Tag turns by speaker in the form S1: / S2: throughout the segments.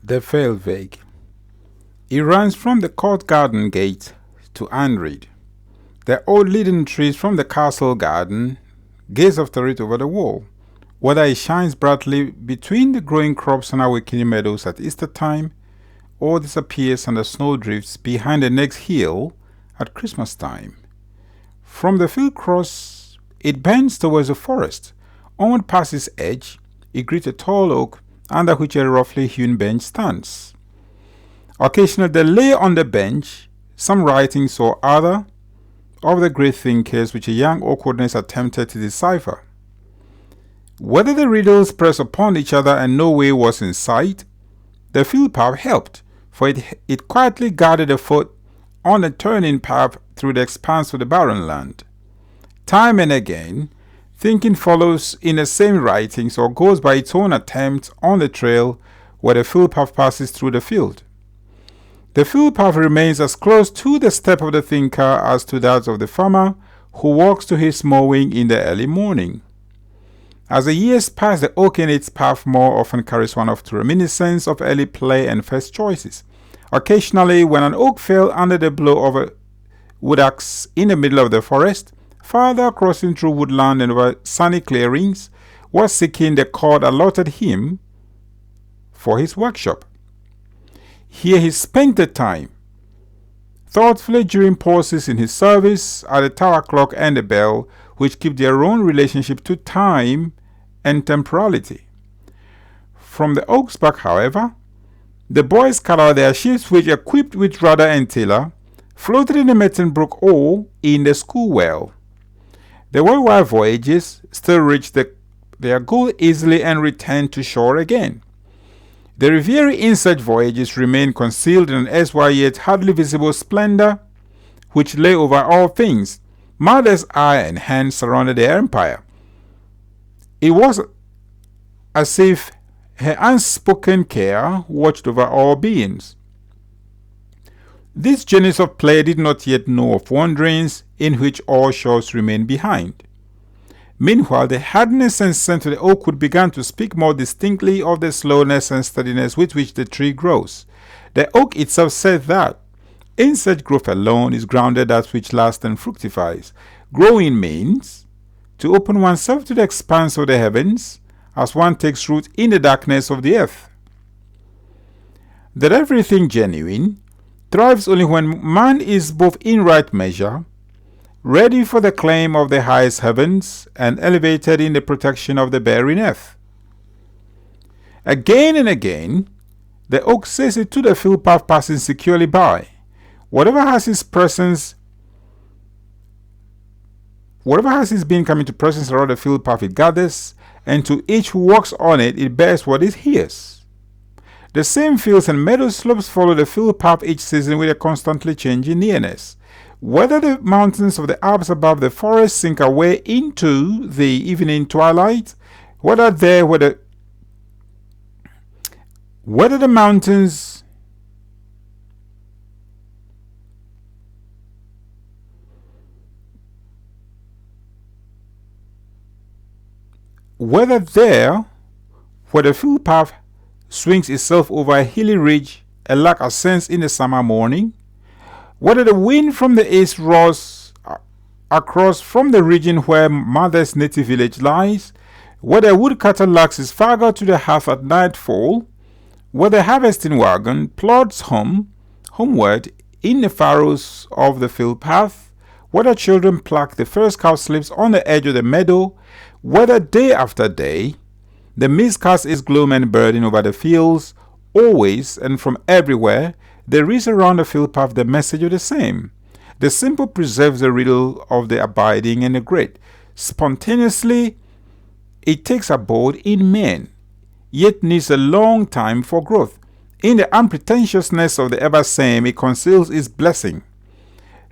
S1: The Feldweg. It runs from the court garden gate to Anried. The old leading trees from the castle garden gaze after it over the wall, whether it shines brightly between the growing crops and awakening meadows at Easter time, or disappears under snowdrifts behind the next hill at Christmas time. From the field cross, it bends towards the forest. Onward past its edge, it greets a tall oak under which a roughly hewn bench stands. Occasionally there lay on the bench some writings or other of the great thinkers which a young awkwardness attempted to decipher. Whether the riddles pressed upon each other and no way was in sight, the field path helped, for it quietly guarded a foot on the turning path through the expanse of the barren land. Time and again, thinking follows in the same writings or goes by its own attempt on the trail where the field path passes through the field. The field path remains as close to the step of the thinker as to that of the farmer who walks to his mowing in the early morning. As the years pass, the oak in its path more often carries one of the reminiscence of early play and first choices. Occasionally, when an oak fell under the blow of a wood axe in the middle of the forest, father, crossing through woodland and over sunny clearings, was seeking the cord allotted him for his workshop. Here he spent the time, thoughtfully during pauses in his service at the tower clock and the bell, which keep their own relationship to time and temporality. From the oak's back, however, the boys cut out their ships, which, equipped with rudder and tiller, floated in the Merton Brook or in the school well. The worldwide voyages still reached their goal easily and returned to shore again. The Riviera in such voyages remained concealed in an erstwhile yet hardly visible splendor, which lay over all things. Mother's eye and hand surrounded the empire. It was as if her unspoken care watched over all beings. These journeys of play did not yet know of wanderings in which all shores remained behind. Meanwhile, the hardness and scent of the oak wood began to speak more distinctly of the slowness and steadiness with which the tree grows. The oak itself said that in such growth alone is grounded that which lasts and fructifies. Growing means to open oneself to the expanse of the heavens as one takes root in the darkness of the earth. That everything genuine thrives only when man is both in right measure, ready for the claim of the highest heavens, and elevated in the protection of the barren earth. Again and again, the oak says it to the field path passing securely by. Whatever has his been coming to presence around the field path, it gathers, and to each who walks on it, it bears what it hears. The same fields and meadow slopes follow the field path each season with a constantly changing nearness. Whether the mountains of the Alps above the forest sink away into the evening twilight, whether the mountains where the field path swings itself over a hilly ridge, a lark ascends in the summer morning, whether the wind from the east roars across from the region where mother's native village lies, whether a woodcutter lacks his faggot to the hearth at nightfall, whether a harvesting wagon plods homeward in the furrows of the field path, whether children pluck the first cowslips on the edge of the meadow, whether day after day the mist casts its gloom and burden over the fields, always and from everywhere there is around the field path the message of the same. The simple preserves the riddle of the abiding and the great. Spontaneously, it takes abode in men, yet needs a long time for growth. In the unpretentiousness of the ever same, it conceals its blessing.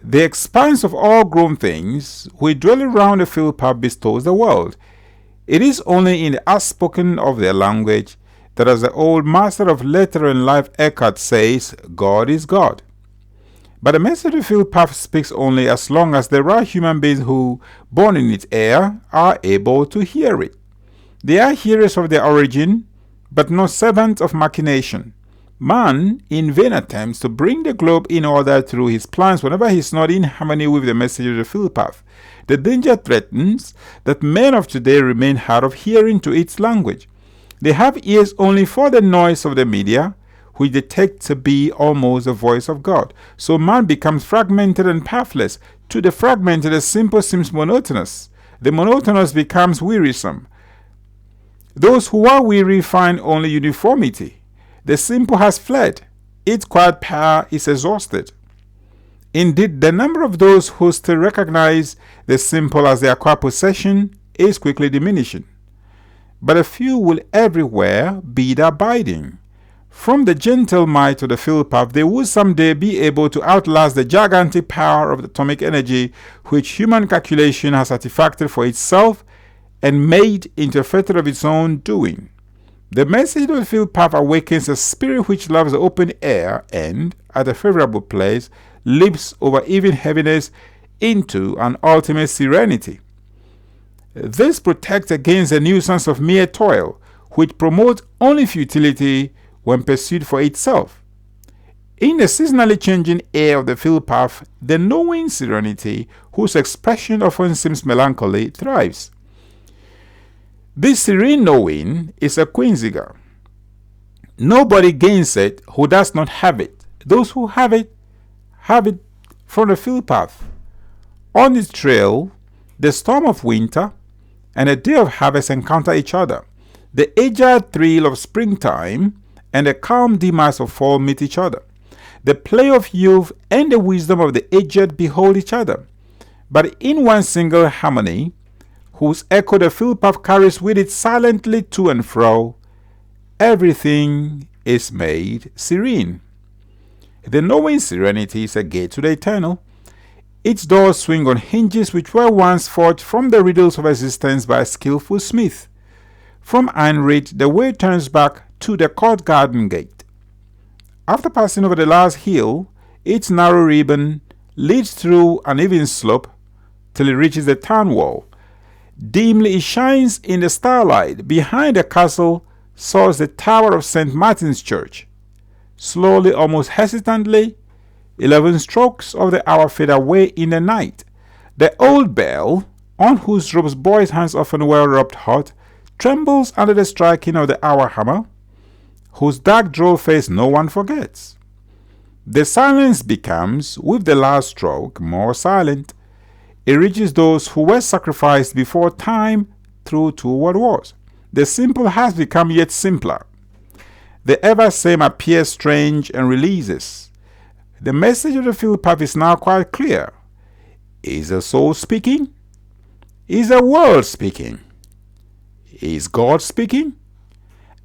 S1: The expanse of all grown things, which dwell around the field path, bestows the world. It is only in the outspoken of their language that, as the old master of letter and life Eckhart says, God is God. But the message of the field path speaks only as long as there are human beings who, born in its air, are able to hear it. They are hearers of their origin, but not servants of machination. Man in vain attempts to bring the globe in order through his plans whenever he is not in harmony with the message of the field path. The danger threatens that men of today remain hard of hearing to its language. They have ears only for the noise of the media, which they take to be almost the voice of God. So man becomes fragmented and pathless. To the fragmented, the simple seems monotonous. The monotonous becomes wearisome. Those who are weary find only uniformity. The simple has fled. Its quiet power is exhausted. Indeed, the number of those who still recognize the simple as their quiet possession is quickly diminishing. But a few will everywhere be the abiding. From the gentle might of the field path, they will someday be able to outlast the gigantic power of the atomic energy which human calculation has artifacted for itself and made into a fetter of its own doing. The message of the field path awakens a spirit which loves the open air and, at a favorable place, leaps over even heaviness into an ultimate serenity. This protects against the nuisance of mere toil, which promotes only futility when pursued for itself. In the seasonally changing air of the field path, the knowing serenity, whose expression often seems melancholy, thrives. This serene knowing is a quinziga. Nobody gains it who does not have it. Those who have it from the field path. On its trail, the storm of winter and the day of harvest encounter each other. The agile thrill of springtime and the calm demise of fall meet each other. The play of youth and the wisdom of the aged behold each other. But in one single harmony, whose echo the field path carries with it silently to and fro, everything is made serene. The knowing serenity is a gate to the eternal. Its doors swing on hinges which were once forged from the riddles of existence by a skillful smith. From Ayn Rand, the way turns back to the court garden gate. After passing over the last hill, its narrow ribbon leads through an even slope till it reaches the town wall. Dimly it shines in the starlight. Behind the castle soars the tower of St. Martin's Church. Slowly, almost hesitantly, 11 strokes of the hour fade away in the night. The old bell, on whose ropes boys' hands often were rubbed hot, trembles under the striking of the hour hammer, whose dark droll face no one forgets. The silence becomes, with the last stroke, more silent. It reaches those who were sacrificed before time through to what was. The simple has become yet simpler. The ever same appears strange and releases. The message of the field path is now quite clear. Is the soul speaking? Is the world speaking? Is God speaking?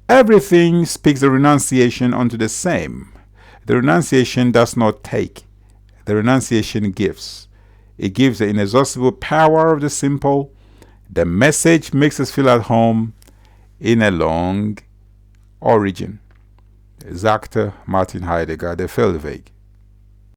S1: Everything speaks the renunciation unto the same. The renunciation does not take. The renunciation gives. It gives the inexhaustible power of the simple. The message makes us feel at home in a long origin. Sagte Martin Heidegger, der Feldweg.